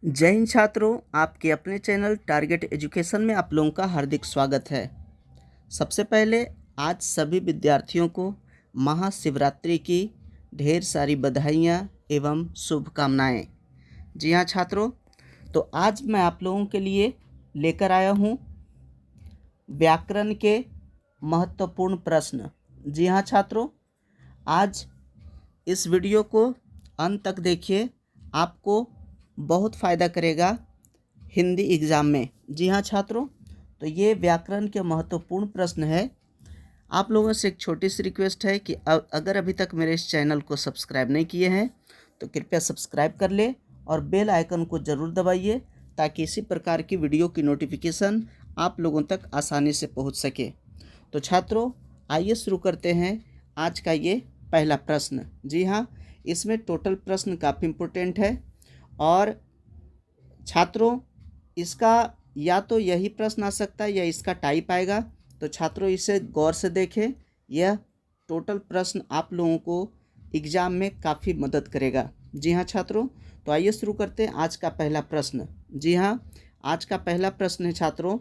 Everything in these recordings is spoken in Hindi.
जय हिंद छात्रों, आपके अपने चैनल टारगेट एजुकेशन में आप लोगों का हार्दिक स्वागत है। सबसे पहले आज सभी विद्यार्थियों को महाशिवरात्रि की ढेर सारी बधाइयाँ एवं शुभकामनाएं। जी हाँ छात्रों, तो आज मैं आप लोगों के लिए लेकर आया हूँ व्याकरण के महत्वपूर्ण प्रश्न। जी हाँ छात्रों, आज इस वीडियो को अंत तक देखिए, आपको बहुत फ़ायदा करेगा हिंदी एग्ज़ाम में। जी हाँ छात्रों, तो ये व्याकरण के महत्वपूर्ण प्रश्न है। आप लोगों से एक छोटी सी रिक्वेस्ट है कि अगर अभी तक मेरे इस चैनल को सब्सक्राइब नहीं किए हैं तो कृपया सब्सक्राइब कर ले और बेल आइकन को ज़रूर दबाइए ताकि इसी प्रकार की वीडियो की नोटिफिकेशन आप लोगों तक आसानी से पहुंच सके। तो छात्रों, आइए शुरू करते हैं आज का ये पहला प्रश्न। जी हाँ, इसमें टोटल प्रश्न काफ़ी इम्पोर्टेंट है और छात्रों इसका या तो यही प्रश्न आ सकता है या इसका टाइप आएगा। तो छात्रों इसे गौर से देखें, यह टोटल प्रश्न आप लोगों को एग्ज़ाम में काफ़ी मदद करेगा। जी हाँ छात्रों, तो आइए शुरू करते हैं आज का पहला प्रश्न। जी हाँ, आज का पहला प्रश्न है छात्रों,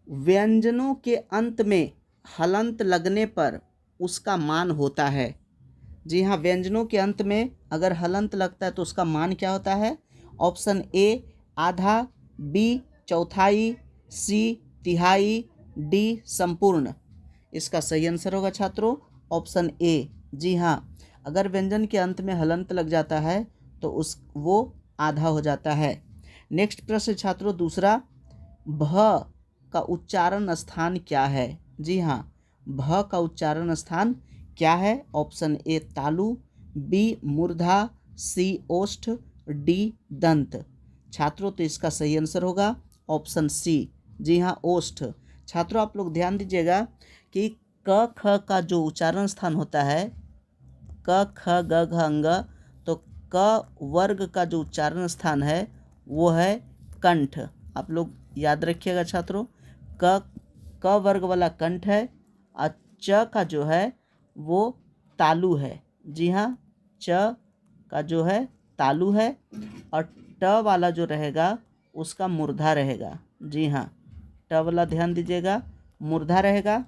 व्यंजनों के अंत में हलंत लगने पर उसका मान होता है। जी हाँ, व्यंजनों के अंत में अगर हलंत लगता है तो उसका मान क्या होता है? ऑप्शन ए आधा, बी चौथाई, सी तिहाई, डी संपूर्ण। इसका सही आंसर होगा छात्रों ऑप्शन ए। जी हाँ, अगर व्यंजन के अंत में हलंत लग जाता है तो वो आधा हो जाता है। नेक्स्ट प्रश्न छात्रों दूसरा, भ का उच्चारण स्थान क्या है? जी हाँ, भ का उच्चारण स्थान क्या है? ऑप्शन ए तालु, बी मूर्धा, सी ओष्ठ, डी दंत। छात्रों तो इसका सही आंसर होगा ऑप्शन सी। जी हाँ, ओष्ठ। छात्रों आप लोग ध्यान दीजिएगा कि क ख का जो उच्चारण स्थान होता है, क ख ग घ अंग, तो क वर्ग का जो उच्चारण स्थान है वो है कंठ। आप लोग याद रखिएगा छात्रों, क वर्ग वाला कंठ है और च का जो है वो तालु है। जी हाँ, च का जो है तालु है और ट वाला जो रहेगा उसका मूर्धा रहेगा। जी हाँ, ट वाला ध्यान दीजिएगा मूर्धा रहेगा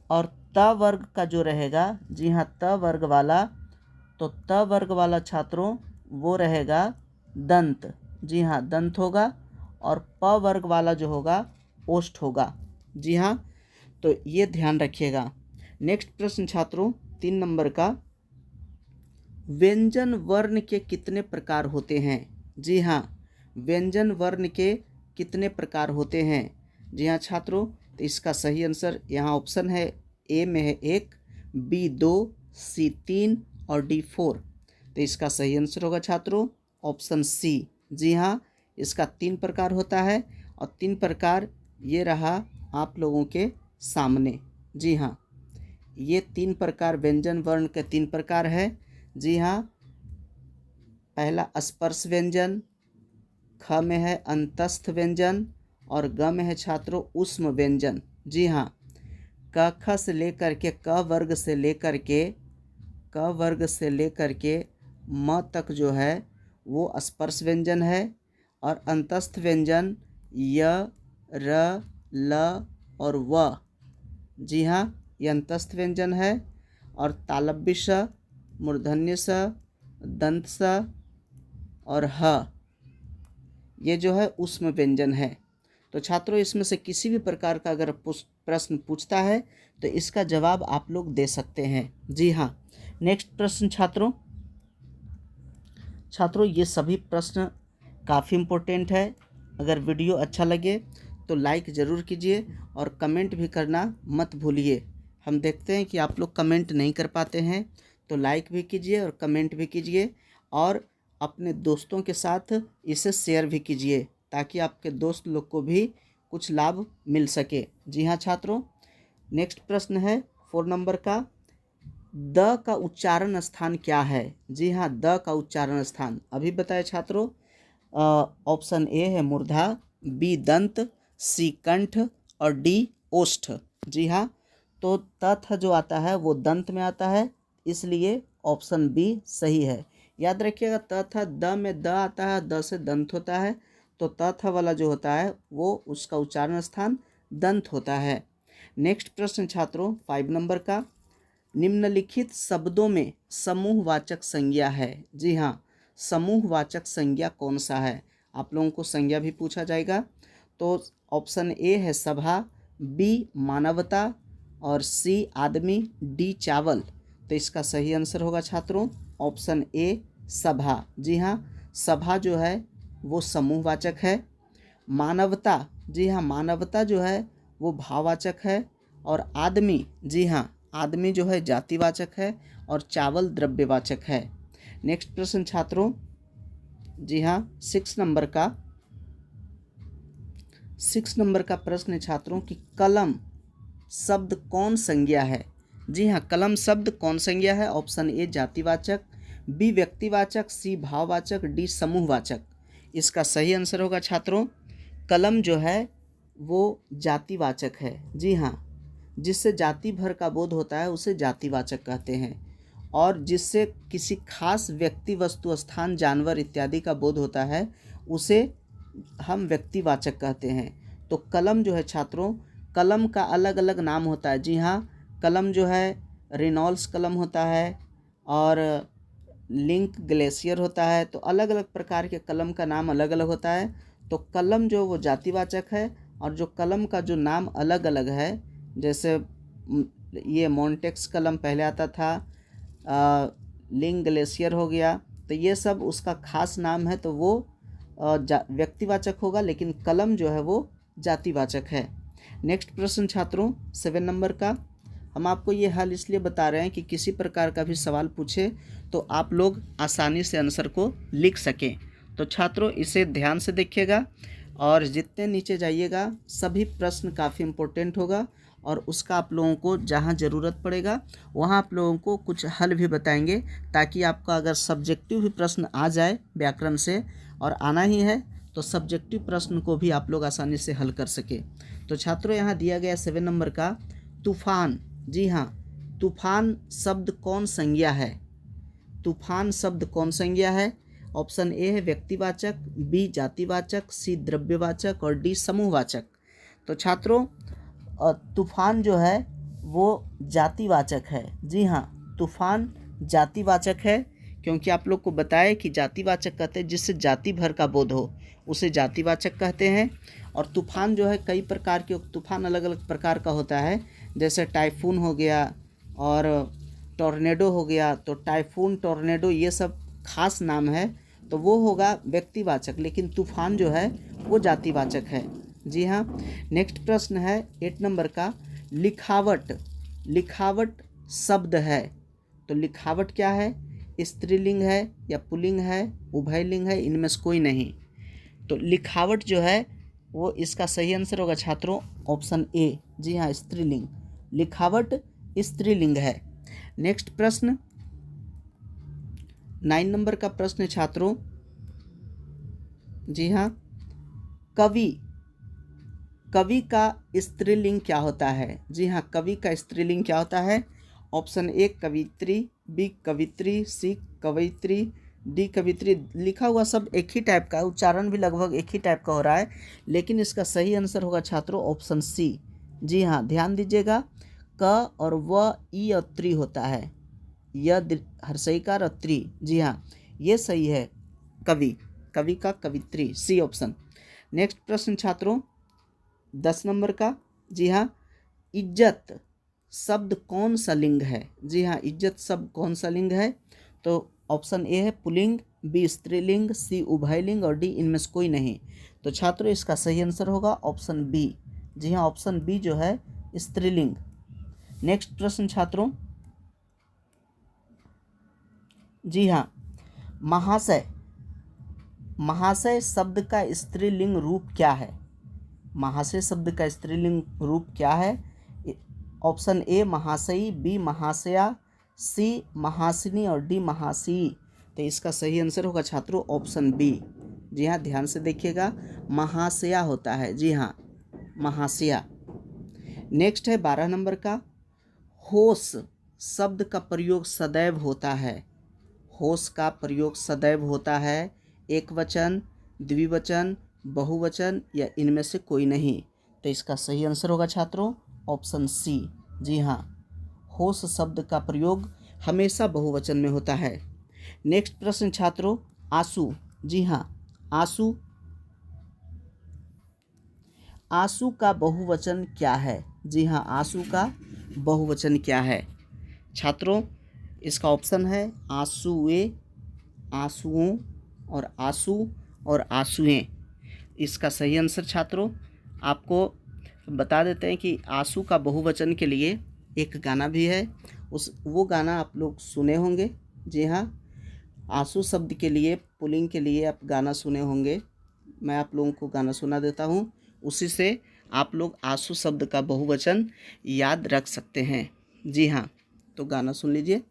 और त वर्ग का जो रहेगा, जी हाँ त वर्ग वाला, तो त वर्ग वाला छात्रों वो रहेगा दंत। जी हाँ, दंत होगा और प वर्ग वाला जो होगा ओष्ठ होगा। जी हाँ, तो ये ध्यान रखिएगा। नेक्स्ट प्रश्न छात्रों 3 नंबर का, व्यंजन वर्ण के कितने प्रकार होते हैं? जी हाँ, व्यंजन वर्ण के कितने प्रकार होते हैं? जी हाँ छात्रों, तो इसका सही आंसर यहाँ ऑप्शन है ए में है 1, बी 2, सी 3 और डी 4। तो इसका सही आंसर होगा छात्रों ऑप्शन सी। जी हाँ, इसका 3 प्रकार होता है और 3 प्रकार ये रहा आप लोगों के सामने। जी हाँ, ये 3 प्रकार व्यंजन वर्ण के 3 प्रकार है। जी हाँ, पहला स्पर्श व्यंजन, ख में है अंतस्थ व्यंजन और ग में है छात्रों ऊष्म व्यंजन। जी हाँ, क ख से लेकर के क वर्ग से लेकर के म तक जो है वो स्पर्श व्यंजन है और अंतस्थ व्यंजन य र ल और व। जी हाँ, ये अंतस्थ व्यंजन है और तालव्य स, मूर्धन्य स, दंत स और ह, ये जो है ऊष्म व्यंजन है। तो छात्रों इसमें से किसी भी प्रकार का अगर प्रश्न पूछता है तो इसका जवाब आप लोग दे सकते हैं। जी हाँ, नेक्स्ट प्रश्न छात्रों ये सभी प्रश्न काफ़ी इम्पोर्टेंट है। अगर वीडियो अच्छा लगे तो लाइक ज़रूर कीजिए और कमेंट भी करना मत भूलिए। हम देखते हैं कि आप लोग कमेंट नहीं कर पाते हैं, तो लाइक भी कीजिए और कमेंट भी कीजिए और अपने दोस्तों के साथ इसे शेयर भी कीजिए ताकि आपके दोस्त लोग को भी कुछ लाभ मिल सके। जी हाँ छात्रों, नेक्स्ट प्रश्न है 4 नंबर का, द का उच्चारण स्थान क्या है? जी हाँ, द का उच्चारण स्थान अभी बताए छात्रों, ऑप्शन ए है मूर्धा, बी दंत, सी कंठ और डी ओष्ठ। जी हाँ, तो तथ जो आता है वो दंत में आता है, इसलिए ऑप्शन बी सही है। याद रखिएगा त था द में द आता है, द से दंत होता है, तो त था वाला जो होता है वो उसका उच्चारण स्थान दंत होता है। नेक्स्ट प्रश्न छात्रों 5 नंबर का, निम्नलिखित शब्दों में समूहवाचक संज्ञा है। जी हाँ, समूहवाचक संज्ञा कौन सा है? आप लोगों को संज्ञा भी पूछा जाएगा। तो ऑप्शन ए है सभा, बी मानवता और सी आदमी, डी चावल। तो इसका सही आंसर होगा छात्रों ऑप्शन ए सभा। जी हाँ, सभा जो है वो समूहवाचक है। मानवता, जी हाँ, मानवता जो है वो भाववाचक है। और आदमी, जी हाँ, आदमी जो है जातिवाचक है। और चावल द्रव्यवाचक है। नेक्स्ट प्रश्न छात्रों, जी हाँ, 6 नंबर का प्रश्न है छात्रों कि कलम शब्द कौन संज्ञा है? जी हाँ, कलम शब्द कौन संज्ञा है? ऑप्शन ए जातिवाचक, बी व्यक्तिवाचक, सी भाववाचक, डी समूहवाचक। इसका सही आंसर होगा छात्रों कलम जो है वो जातिवाचक है। जी हाँ, जिससे जाति भर का बोध होता है उसे जातिवाचक कहते हैं। और जिससे किसी खास व्यक्ति, वस्तु, स्थान, जानवर इत्यादि का बोध होता है उसे हम व्यक्तिवाचक कहते हैं। तो कलम जो है छात्रों, कलम का अलग अलग नाम होता है। जी हाँ, कलम जो है रेनॉल्ड्स कलम होता है और लिंक ग्लेशियर होता है। तो अलग अलग प्रकार के कलम का नाम अलग अलग होता है। तो कलम जो वो जातिवाचक है। और जो कलम का जो नाम अलग अलग है, जैसे ये मॉन्टेक्स कलम पहले आता था, लिंक ग्लेशियर हो गया, तो ये सब उसका खास नाम है, तो वो व्यक्तिवाचक होगा, लेकिन कलम जो है वो जातिवाचक है। नेक्स्ट प्रश्न छात्रों 7 नंबर का, हम आपको ये हल इसलिए बता रहे हैं कि किसी प्रकार का भी सवाल पूछे तो आप लोग आसानी से आंसर को लिख सकें। तो छात्रों इसे ध्यान से देखिएगा और जितने नीचे जाइएगा सभी प्रश्न काफ़ी इम्पोर्टेंट होगा और उसका आप लोगों को जहाँ ज़रूरत पड़ेगा वहाँ आप लोगों को कुछ हल भी बताएंगे, ताकि आपका अगर सब्जेक्टिव भी प्रश्न आ जाए व्याकरण से, और आना ही है, तो सब्जेक्टिव प्रश्न को भी आप लोग आसानी से हल कर सके। तो छात्रों यहाँ दिया गया 7 नंबर का तूफान। जी हाँ, तूफान शब्द कौन संज्ञा है? तूफान शब्द कौन संज्ञा है? ऑप्शन ए है व्यक्तिवाचक, बी जातिवाचक, सी द्रव्यवाचक और डी समूहवाचक। तो छात्रों तूफान जो है वो जातिवाचक है। जी हाँ, तूफान जातिवाचक है, क्योंकि आप लोग को बताया कि जातिवाचक कहते हैं जिससे जाति भर का बोध हो उसे जातिवाचक कहते हैं। और तूफान जो है कई प्रकार के तूफान अलग अलग प्रकार का होता है, जैसे टाइफून हो गया और टॉर्नेडो हो गया। तो टाइफून, टॉर्नेडो ये सब खास नाम है, तो वो होगा व्यक्तिवाचक, लेकिन तूफान जो है वो जातिवाचक है। जी हाँ, नेक्स्ट प्रश्न है 8 नंबर का, लिखावट। लिखावट शब्द है, तो लिखावट क्या है? स्त्रीलिंग है या पुल्लिंग है, उभयलिंग है, इनमें से कोई नहीं। तो लिखावट जो है वो इसका सही आंसर होगा छात्रों ऑप्शन ए। जी हाँ, स्त्रीलिंग, लिखावट स्त्रीलिंग है। नेक्स्ट प्रश्न 9 नंबर का प्रश्न है छात्रों, जी हाँ, कवि। कवि का स्त्रीलिंग क्या होता है? जी हाँ, कवि का स्त्रीलिंग क्या होता है? ऑप्शन ए कवित्री, बी कवित्री, सी कवयित्री, डी कवित्री। लिखा हुआ सब एक ही टाइप का है, उच्चारण भी लगभग एक ही टाइप का हो रहा है, लेकिन इसका सही आंसर होगा छात्रों ऑप्शन सी। जी हाँ, ध्यान दीजिएगा, क और व, ई और त्री होता है, य हर्षईकार और त्री। जी हाँ, ये सही है, कवि, कवि का कवित्री, सी ऑप्शन। नेक्स्ट प्रश्न छात्रों 10 नंबर का, जी हाँ, इज्जत शब्द कौन सा लिंग है? जी हाँ, इज्जत शब्द कौन सा लिंग है? तो ऑप्शन ए है पुल्लिंग, बी स्त्रीलिंग, सी उभयलिंग और डी इनमें से कोई नहीं। तो छात्रों इसका सही आंसर होगा ऑप्शन बी। जी हाँ, ऑप्शन बी जो है स्त्रीलिंग। नेक्स्ट प्रश्न छात्रों, जी हाँ, महाशय। महाशय शब्द का स्त्रीलिंग रूप क्या है? महाशय शब्द का स्त्रीलिंग रूप क्या है? ऑप्शन ए महाशयी, बी महाशया, सी महासिनी और डी महासी। तो इसका सही आंसर होगा छात्रों ऑप्शन बी। जी हाँ, ध्यान से देखिएगा, महाशया होता है। जी हाँ, महाशया। नेक्स्ट है 12 नंबर का, होश शब्द का प्रयोग सदैव होता है। होश का प्रयोग सदैव होता है, एक वचन, द्विवचन, बहुवचन या इनमें से कोई नहीं। तो इसका सही आंसर होगा छात्रों ऑप्शन सी। जी हाँ, होश शब्द का प्रयोग हमेशा बहुवचन में होता है। नेक्स्ट प्रश्न छात्रों, आंसू। जी हाँ, आंसू, आंसू का बहुवचन क्या है? जी हाँ, आंसू का बहुवचन क्या है छात्रों? इसका ऑप्शन है आंसुए, आंसुओं और आंसू और आंसुएं। इसका सही आंसर छात्रों आपको बता देते हैं कि आंसू का बहुवचन के लिए एक गाना भी है, वो गाना आप लोग सुने होंगे। जी हाँ, आंसू शब्द के लिए पुल्लिंग के लिए आप गाना सुने होंगे। मैं आप लोगों को गाना सुना देता हूँ, उसी से आप लोग आंसू शब्द का बहुवचन याद रख सकते हैं। जी हाँ, तो गाना सुन लीजिए।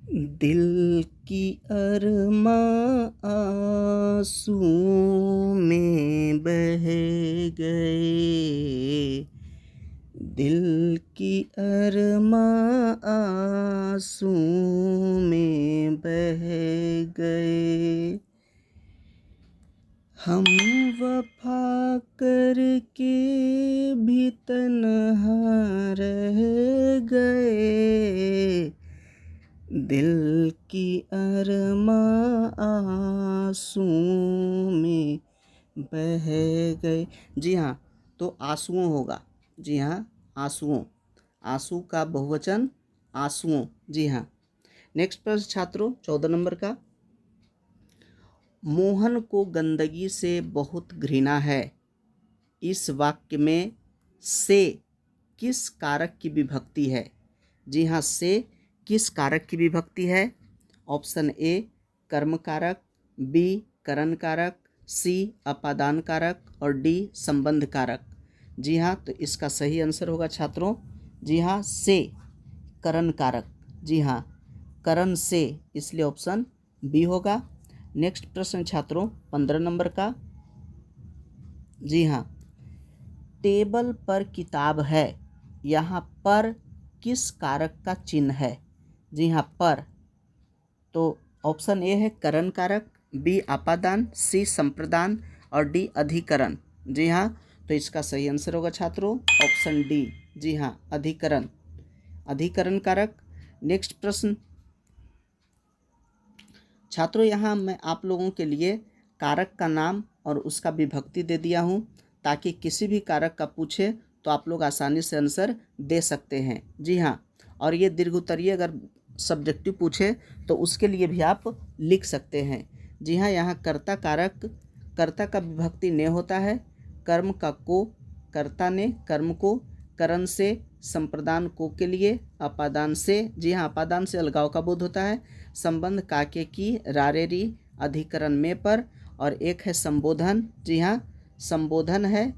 दिल की अरमां आंसुओं में बह गए, दिल की अरमां आंसुओं में बह गए, हम वफा करके भी तन्हा रह गए, दिल की अरमां आंसुओं में बह गए। जी हाँ, तो आंसुओं होगा। जी हाँ, आंसुओं, आंसू का बहुवचन आंसुओं। जी हाँ। नेक्स्ट प्रश्न छात्रों 14 नंबर का, मोहन को गंदगी से बहुत घृणा है, इस वाक्य में से किस कारक की विभक्ति है? जी हाँ, से किस कारक की विभक्ति है? ऑप्शन ए कर्म कारक, बी करण कारक, सी अपादान कारक और डी संबंध कारक। जी हाँ, तो इसका सही आंसर होगा छात्रों, जी हाँ, से करण कारक। जी हाँ, करण से, इसलिए ऑप्शन बी होगा। नेक्स्ट प्रश्न छात्रों 15 नंबर का। जी हाँ, टेबल पर किताब है, यहाँ पर किस कारक का चिन्ह है? जी हाँ, पर, तो ऑप्शन ए है करण कारक, बी अपादान, सी संप्रदान और डी अधिकरण। जी हाँ, तो इसका सही आंसर होगा छात्रों ऑप्शन डी। जी हाँ, अधिकरण, अधिकरण कारक। नेक्स्ट प्रश्न छात्रों, यहाँ मैं आप लोगों के लिए कारक का नाम और उसका विभक्ति दे दिया हूँ, ताकि किसी भी कारक का पूछे तो आप लोग आसानी से आंसर दे सकते हैं। जी हाँ, और ये दीर्घोत्तरीय अगर सब्जेक्टिव पूछे तो उसके लिए भी आप लिख सकते हैं। जी हाँ, यहाँ कर्ता कारक, कर्ता का विभक्ति ने होता है, कर्म का को, कर्ता ने कर्म को, करण से, संप्रदान को के लिए, अपादान से, जी हाँ, अपादान से अलगाव का बोध होता है, संबंध काके की, रारेरी, अधिकरण में पर, और एक है संबोधन। जी हाँ, संबोधन है।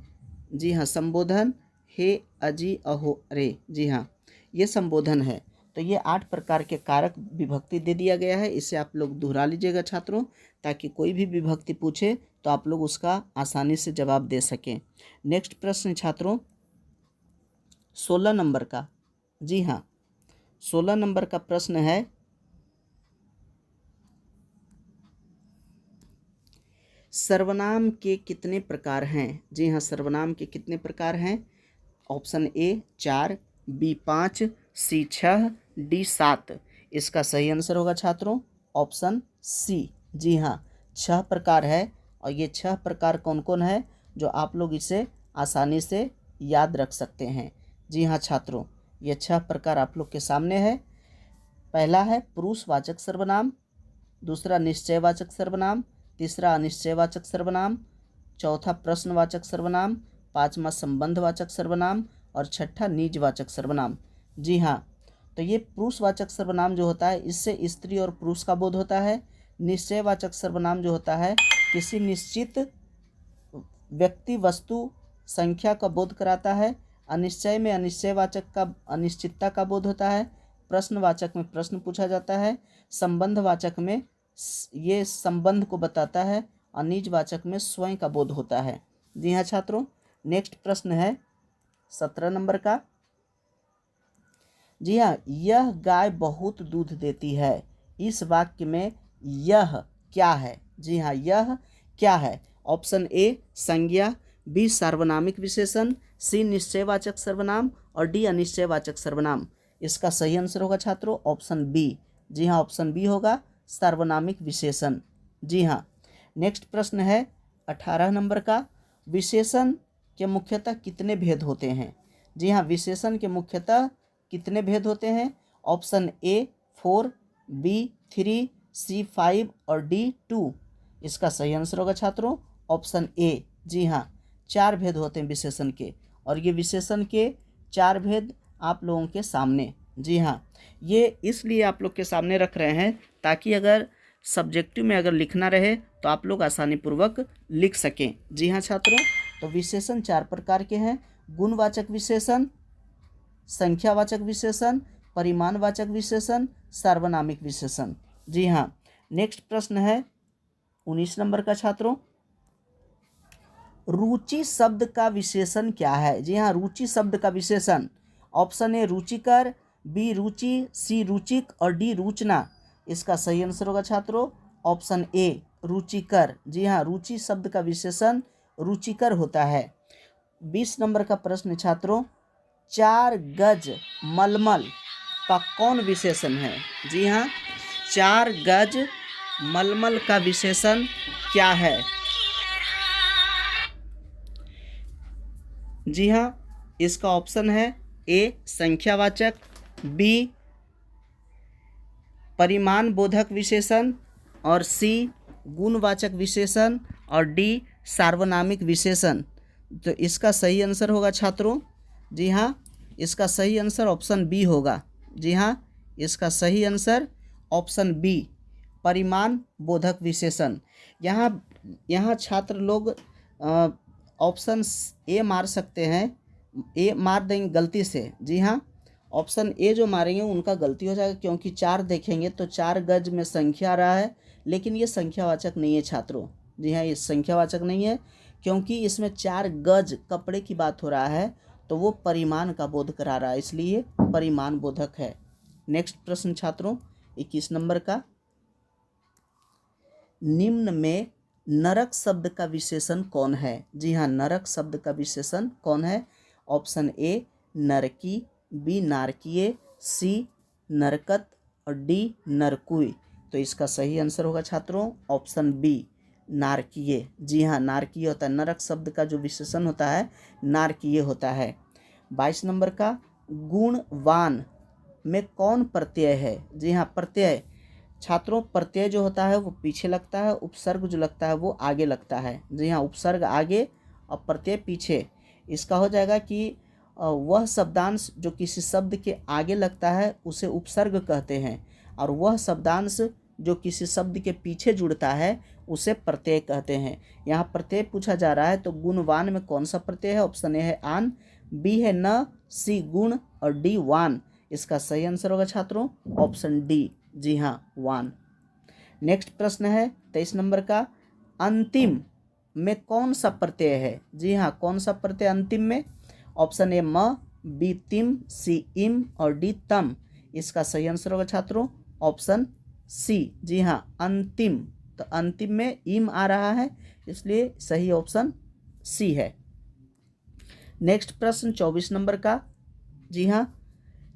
जी हाँ, संबोधन, हे अजी अहो अरे। जी हाँ, ये संबोधन है। तो ये 8 प्रकार के कारक विभक्ति दे दिया गया है, इसे आप लोग दोहरा लीजिएगा छात्रों, ताकि कोई भी विभक्ति पूछे तो आप लोग उसका आसानी से जवाब दे सकें। नेक्स्ट प्रश्न छात्रों 16 नंबर का। जी हाँ, 16 नंबर का प्रश्न है, सर्वनाम के कितने प्रकार हैं? जी हाँ, सर्वनाम के कितने प्रकार हैं? Option A 4, B 5, C 6, D 7। इसका सही आंसर होगा छात्रों ऑप्शन सी। जी हाँ, 6 प्रकार है, और ये 6 प्रकार कौन कौन है जो आप लोग इसे आसानी से याद रख सकते हैं। जी हाँ छात्रों, ये 6 प्रकार आप लोग के सामने है। पहला है पुरुषवाचक सर्वनाम, दूसरा निश्चयवाचक सर्वनाम, तीसरा अनिश्चयवाचक सर्वनाम, चौथा प्रश्नवाचक सर्वनाम, पांचवा संबंधवाचक सर्वनाम और छठा निजवाचक सर्वनाम। जी हाँ, तो ये पुरुषवाचक सर्वनाम जो होता है इससे स्त्री और पुरुष का बोध होता है। निश्चयवाचक सर्वनाम जो होता है किसी निश्चित व्यक्ति, वस्तु, संख्या का बोध कराता है। अनिश्चय में अनिश्चयवाचक का अनिश्चितता का बोध होता है। प्रश्नवाचक में प्रश्न पूछा जाता है। संबंधवाचक में ये संबंध को बताता है, और निजवाचक में स्वयं का बोध होता है। जी हाँ छात्रों, नेक्स्ट प्रश्न है 17 नंबर का। जी हाँ, यह गाय बहुत दूध देती है। इस वाक्य में यह क्या है? जी हाँ, यह क्या है? ऑप्शन ए संज्ञा, बी सार्वनामिक विशेषण, सी निश्चयवाचक सर्वनाम और डी अनिश्चयवाचक सर्वनाम। इसका सही आंसर होगा छात्रों ऑप्शन बी। जी हाँ, ऑप्शन बी होगा सार्वनामिक विशेषण। जी हाँ। नेक्स्ट प्रश्न है 18 नंबर का, विशेषण के मुख्यतः कितने भेद होते हैं? जी हाँ, विशेषण के मुख्यतः कितने भेद होते हैं? ऑप्शन ए 4, बी 3, सी 5 और डी 2। इसका सही आंसर होगा छात्रों ऑप्शन ए। जी हाँ, 4 भेद होते हैं विशेषण के, और ये विशेषण के 4 भेद आप लोगों के सामने। जी हाँ, ये इसलिए आप लोग के सामने रख रहे हैं ताकि अगर सब्जेक्टिव में अगर लिखना रहे तो आप लोग आसानी पूर्वक लिख सकें। जी हाँ छात्रों, तो विशेषण 4 प्रकार के हैं: गुणवाचक विशेषण, संख्यावाचक विशेषण, परिमाणवाचक विशेषण, सार्वनामिक विशेषण। जी हाँ। नेक्स्ट प्रश्न है 19 नंबर का छात्रों, रुचि शब्द का विशेषण क्या है? जी हाँ, रुचि शब्द का विशेषण ऑप्शन ए रुचिकर, बी रुचि, सी रुचिक और डी रुचना। इसका सही आंसर होगा छात्रों ऑप्शन ए रुचिकर। जी हाँ, रुचि शब्द का विशेषण रुचिकर होता है। 20 नंबर का प्रश्न छात्रों, 4 गज मलमल का कौन विशेषण है? जी हाँ, 4 गज मलमल का विशेषण क्या है? जी हाँ, इसका ऑप्शन है ए संख्यावाचक, बी परिमाण बोधक विशेषण और सी गुणवाचक विशेषण और डी सार्वनामिक विशेषण। तो इसका सही आंसर होगा छात्रों, जी हाँ, इसका सही आंसर ऑप्शन बी होगा। जी हाँ, इसका सही आंसर ऑप्शन बी परिमाण बोधक विशेषण। यहाँ छात्र लोग ऑप्शन ए मार सकते हैं, ए मार देंगे गलती से। जी हाँ, ऑप्शन ए जो मारेंगे उनका गलती हो जाएगा, क्योंकि 4 देखेंगे तो 4 गज में संख्या आ रहा है, लेकिन ये संख्यावाचक नहीं है छात्रों। जी हाँ, ये संख्यावाचक नहीं है, क्योंकि इसमें 4 गज कपड़े की बात हो रहा है, तो वो परिमाण का बोध करा रहा है, इसलिए परिमाण बोधक है। नेक्स्ट प्रश्न छात्रों 21 नंबर का, निम्न में नरक शब्द का विशेषण कौन है? जी हाँ, नरक शब्द का विशेषण कौन है? ऑप्शन ए नरकी, बी नारकीय, सी नरकत और डी नरकुई। तो इसका सही आंसर होगा छात्रों ऑप्शन बी नारकीय। जी हाँ, नारकीय होता है, नरक शब्द का जो विशेषण होता है नारकीय होता है। 22 नंबर का, गुणवान में कौन प्रत्यय है? जी हाँ, प्रत्यय छात्रों, प्रत्यय जो होता है वो पीछे लगता है, उपसर्ग जो लगता है वो आगे लगता है। जी हाँ, उपसर्ग आगे और प्रत्यय पीछे। इसका हो जाएगा कि वह शब्दांश जो किसी शब्द के आगे लगता है उसे उपसर्ग कहते हैं, और वह शब्दांश जो किसी शब्द के पीछे जुड़ता है उसे प्रत्यय कहते हैं। यहाँ प्रत्यय पूछा जा रहा है, तो गुणवान में कौन सा प्रत्यय है? ऑप्शन ए है आन, बी है न, सी गुण और डी वान। इसका सही आंसर होगा छात्रों ऑप्शन डी। जी हाँ, वान। नेक्स्ट प्रश्न है 23 नंबर का, अंतिम में कौन सा प्रत्यय है? जी हाँ, कौन सा प्रत्यय अंतिम में? ऑप्शन ए म, बी तिम, सी इम और डी तम। इसका सही आंसर होगा छात्रों ऑप्शन सी। जी हाँ, अंतिम, तो अंतिम में इम आ रहा है, इसलिए सही ऑप्शन सी है। नेक्स्ट प्रश्न 24 नंबर का, जी हाँ,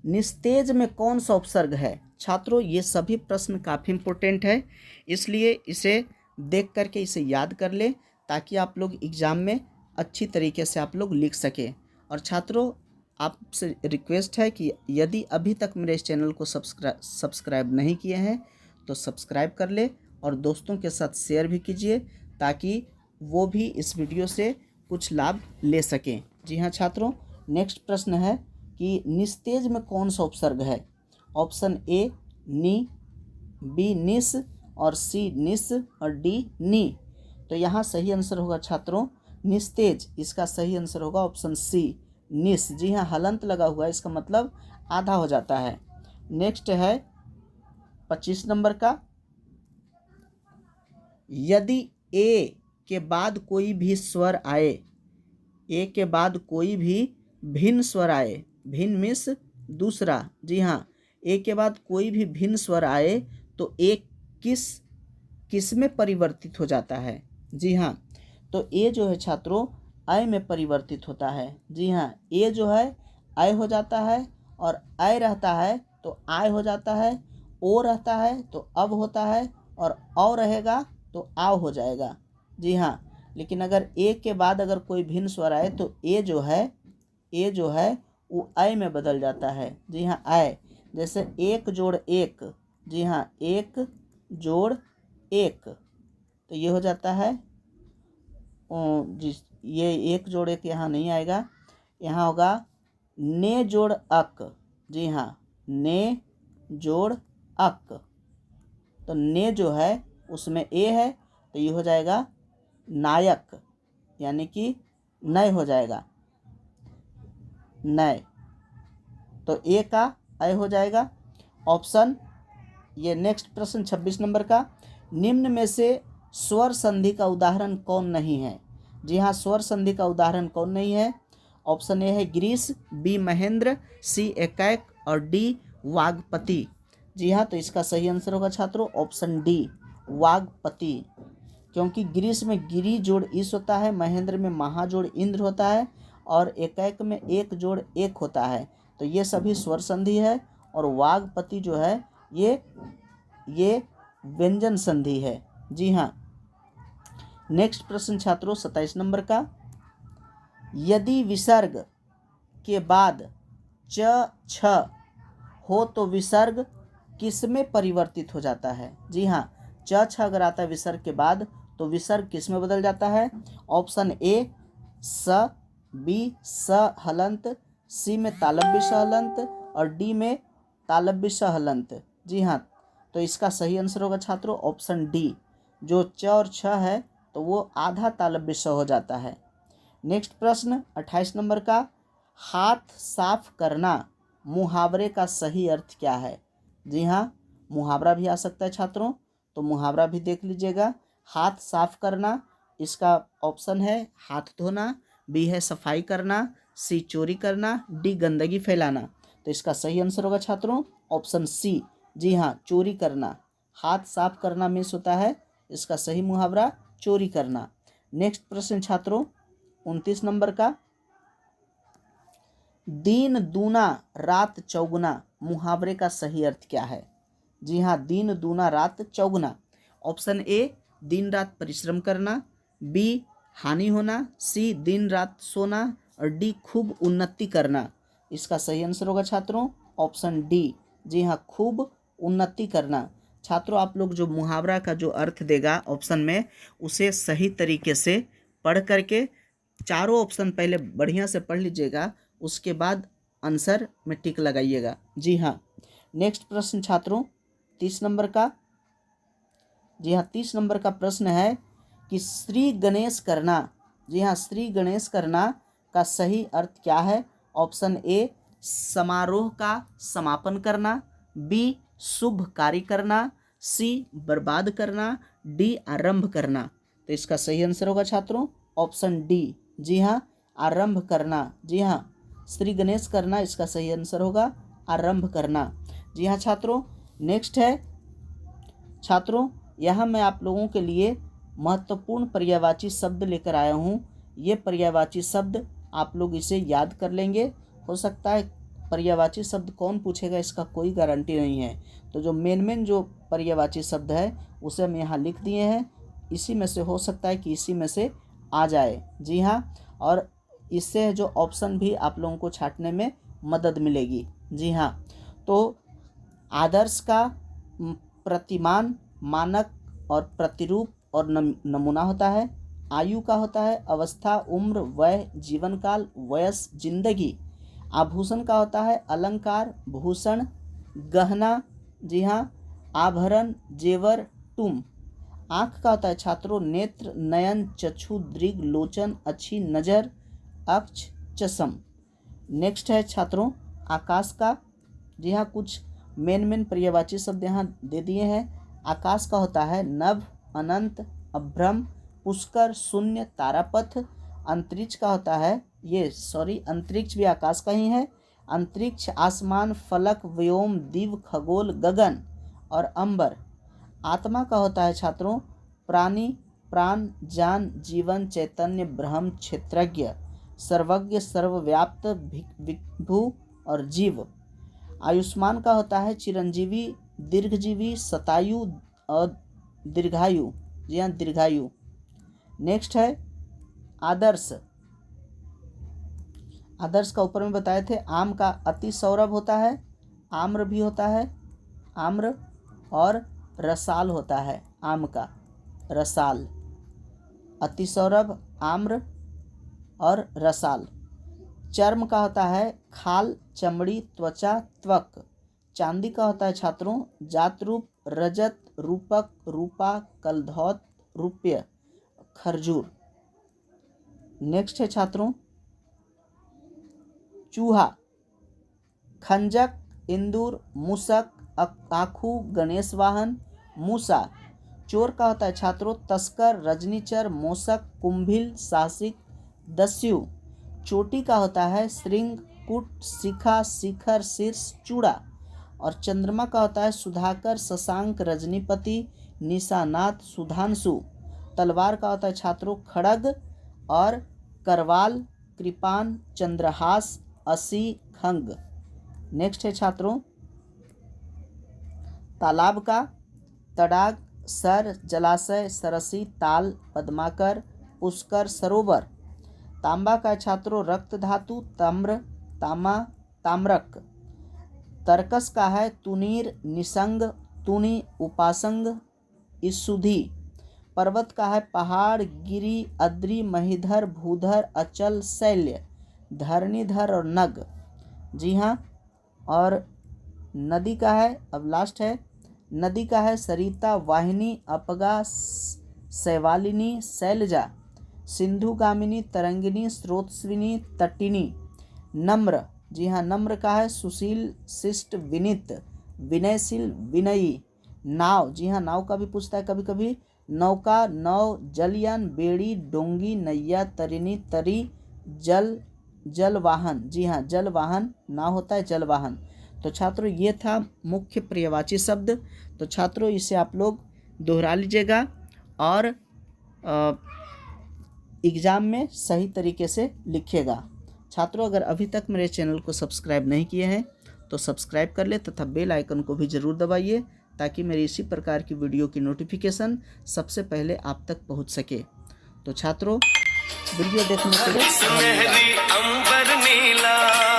निस्तेज में कौन सा उपसर्ग है? छात्रों, ये सभी प्रश्न काफ़ी इम्पोर्टेंट है, इसलिए इसे देख करके इसे याद कर ले, ताकि आप लोग एग्ज़ाम में अच्छी तरीके से आप लोग लिख सकें। और छात्रों, आपसे रिक्वेस्ट है कि यदि अभी तक मेरे इस चैनल को सब्सक्राइब नहीं किए हैं तो सब्सक्राइब कर ले, और दोस्तों के साथ शेयर भी कीजिए, ताकि वो भी इस वीडियो से कुछ लाभ ले सकें। जी हाँ छात्रों, नेक्स्ट प्रश्न है कि निस्तेज में कौन सा उपसर्ग है? ऑप्शन ए नी, बी निस और सी निस और डी नी। तो यहाँ सही आंसर होगा छात्रों निस्तेज। इसका सही आंसर होगा ऑप्शन सी निस। जी हाँ, हलंत लगा हुआ है, इसका मतलब आधा हो जाता है। नेक्स्ट है 25 नंबर का, यदि ए के बाद कोई भी स्वर आए, ए के बाद कोई भी भिन्न स्वर आए, भिन्न मीन्स दूसरा, जी हाँ, ए के बाद कोई भी भिन्न स्वर आए तो ए किस में परिवर्तित हो जाता है? जी हाँ, तो ए जो है छात्रों अय में परिवर्तित होता है। जी हाँ, ए जो है अय हो जाता है और अय रहता है तो आय हो जाता है, ओ रहता है तो अब होता है और औ रहेगा तो आव हो जाएगा। जी हाँ, लेकिन अगर ए के बाद अगर कोई भिन्न स्वर आए तो ए जो है वो अय में बदल जाता है। जी हाँ, अय, जैसे एक जोड़ एक, जी हाँ, एक जोड़ एक, तो ये हो जाता है ये एक जोड़ एक यहाँ नहीं आएगा, यहाँ होगा ने जोड़ अक। जी हाँ, ने जोड़ अक, तो ने जो है उसमें ए है तो ये हो जाएगा नायक, यानी कि नय हो जाएगा, नय, तो ए का अय हो जाएगा। ऑप्शन ये नेक्स्ट प्रश्न 26 नंबर का, निम्न में से स्वर संधि का उदाहरण कौन नहीं है? जी हाँ, स्वर संधि का उदाहरण कौन नहीं है? ऑप्शन ए है ग्रीस, बी महेंद्र, सी एकैक और डी वागपति। जी हाँ, तो इसका सही आंसर होगा छात्रों ऑप्शन डी वागपति, क्योंकि ग्रीस में गिरी जोड़ ईस होता है, महेंद्र में महा जोड़ इंद्र होता है और एकैक में एक जोड़ एक होता है, तो ये सभी स्वर संधि है। और वागपति जो है ये व्यंजन संधि है। जी हाँ, नेक्स्ट प्रश्न छात्रों 27 नंबर का, यदि विसर्ग के बाद च छ हो तो विसर्ग किस में परिवर्तित हो जाता है? जी हाँ, च छ अगर आता है विसर्ग के बाद तो विसर्ग किस में बदल जाता है? ऑप्शन ए स, बी स हलंत, सी में तालव्य स हलंत और डी में तालव्य स हलंत। जी हाँ, तो इसका सही आंसर होगा छात्रों ऑप्शन डी, जो च और छ है तो वो आधा तालव्य स हो जाता है। नेक्स्ट प्रश्न 28 नंबर का, हाथ साफ करना मुहावरे का सही अर्थ क्या है? जी हाँ, मुहावरा भी आ सकता है छात्रों, तो मुहावरा भी देख लीजिएगा। हाथ साफ करना, इसका ऑप्शन है हाथ धोना, बी है सफाई करना, सी चोरी करना, डी गंदगी फैलाना। तो इसका सही आंसर होगा छात्रों ऑप्शन सी, जी हाँ, चोरी करना। हाथ साफ करना मीन्स होता है इसका सही मुहावरा चोरी करना। नेक्स्ट प्रश्न छात्रों 29 नंबर का, दिन दूना रात चौगुना मुहावरे का सही अर्थ क्या है? जी हाँ, दिन दूना रात चौगुना। ऑप्शन ए दिन रात परिश्रम करना, बी हानि होना, सी दिन रात सोना और डी खूब उन्नति करना। इसका सही आंसर होगा छात्रों ऑप्शन डी, जी हाँ, खूब उन्नति करना। छात्रों, आप लोग जो मुहावरा का जो अर्थ देगा ऑप्शन में उसे सही तरीके से पढ़ करके चारों ऑप्शन पहले बढ़िया से पढ़ लीजिएगा, उसके बाद आंसर में टिक लगाइएगा। जी हाँ, नेक्स्ट प्रश्न छात्रों 30 नंबर का, जी हाँ, 30 नंबर का प्रश्न है कि श्री गणेश करना, जी हाँ, श्री गणेश करना का सही अर्थ क्या है? ऑप्शन ए समारोह का समापन करना, बी शुभ कार्य करना, सी बर्बाद करना, डी आरंभ करना। तो इसका सही आंसर होगा छात्रों ऑप्शन डी, जी हाँ, आरंभ करना। जी हाँ, श्री गणेश करना इसका सही आंसर होगा आरंभ करना। जी हाँ छात्रों, नेक्स्ट है छात्रों, यहाँ मैं आप लोगों के लिए महत्वपूर्ण पर्यायवाची शब्द लेकर आया हूँ। ये पर्यायवाची शब्द आप लोग इसे याद कर लेंगे। हो सकता है पर्यायवाची शब्द कौन पूछेगा इसका कोई गारंटी नहीं है, तो जो मेन जो पर्यायवाची शब्द है उसे हम यहाँ लिख दिए हैं, इसी में से हो सकता है कि इसी में से आ जाए। जी हाँ, और इससे जो ऑप्शन भी आप लोगों को छांटने में मदद मिलेगी। जी हाँ, तो आदर्श का प्रतिमान, मानक और प्रतिरूप और नमूना होता है। आयु का होता है अवस्था, उम्र, वय, जीवन काल, वयस, जिंदगी। आभूषण का होता है अलंकार, भूषण, गहना, जी हाँ, आभरण, जेवर, टुम। आँख का होता है छात्रों नेत्र, नयन, चक्षु, दृग, लोचन, अच्छी नज़र, अक्ष, चश्म। नेक्स्ट है छात्रों आकाश का, जी हाँ, कुछ मेन पर्यायवाची शब्द यहाँ दे दिए हैं। आकाश का होता है नभ, अनंत, अभ्रम, पुष्कर, शून्य, तारापथ। अंतरिक्ष का होता है अंतरिक्ष भी आकाश का ही है, अंतरिक्ष, आसमान, फलक, व्योम, दिव, खगोल, गगन और अंबर। आत्मा का होता है छात्रों प्राणी, प्राण, जान, जीवन, चैतन्य, ब्रह्म, क्षेत्रज्ञ, सर्वज्ञ, सर्वव्याप्त, विभु और जीव। आयुष्मान का होता है चिरंजीवी, दीर्घजीवी, शतायु और दीर्घायु, जी हाँ दीर्घायु। नेक्स्ट है आदर्श। आदर्श का ऊपर में बताए थे, आम का अति सौरभ होता है, आम्र भी होता है, आम्र और रसाल होता है, आम का रसाल, अति सौरभ, आम्र और रसाल। चर्म का होता है खाल, चमड़ी, त्वचा, त्वक। चांदी का होता है छात्रों जात रूप, रजत, रूपक, रूपा, कलधौत, रुपये, खरजूर। नेक्स्ट है छात्रों चूहा, खंजक, इंदूर, मूसक, आखू, गणेश वाहन, मूसा। चोर का होता है छात्रों तस्कर, रजनीचर, मोसक, कुंभिल, साहसिक, दस्यु। चोटी का होता है श्रृंग, कुट, शिखा, शिखर, शीर्ष, चूड़ा। और चंद्रमा का होता है सुधाकर, शशांक, रजनीपति, निशानाथ, सुधांशु। तलवार का होता है छात्रों खड़ग और करवाल, कृपान, चंद्रहास, असी, खंग। नेक्स्ट है छात्रों तालाब का तड़ाग, सर, जलाशय, सरसी, ताल, पद्माकर, पुष्कर, सरोवर। तांबा का छात्रों रक्त धातु, ताम्र, तामा, ताम्रक। तर्कस का है तुनीर, निसंग, तुनी, उपासंग, ईसुधि। पर्वत का है पहाड़, गिरी, अद्रि, महीधर, भूधर, अचल, शैल्य, धरणीधर और नग। जी हाँ। और नदी का है, अब लास्ट है, नदी का है सरिता, वाहिनी, अपगा, शैवालिनी, शैलजा, सिंधुगामिनी, तरंगिनी, स्रोतस्विनी, तटिनी। नम्र, जी हाँ नम्र का है सुशील, शिष्ट, विनित, विनयशील, विनयी। नाव, जी हाँ नाव का भी पूछता है कभी कभी। नौका, नौ, जलयान, बेड़ी, डोंगी, नैया, तरिनी, तरी, जल, जलवाहन। जी हाँ जलवाहन नाव होता है, जलवाहन। तो छात्रों ये था मुख्य पर्यायवाची शब्द। तो छात्रों इसे आप लोग दोहरा लीजिएगा और एग्ज़ाम में सही तरीके से लिखिएगा। छात्रों अगर अभी तक मेरे चैनल को सब्सक्राइब नहीं किए हैं तो सब्सक्राइब कर ले तथा बेल आइकन को भी ज़रूर दबाइए ताकि मेरी इसी प्रकार की वीडियो की नोटिफिकेशन सबसे पहले आप तक पहुंच सके। तो छात्रों वीडियो देखने के लिए धन्यवाद।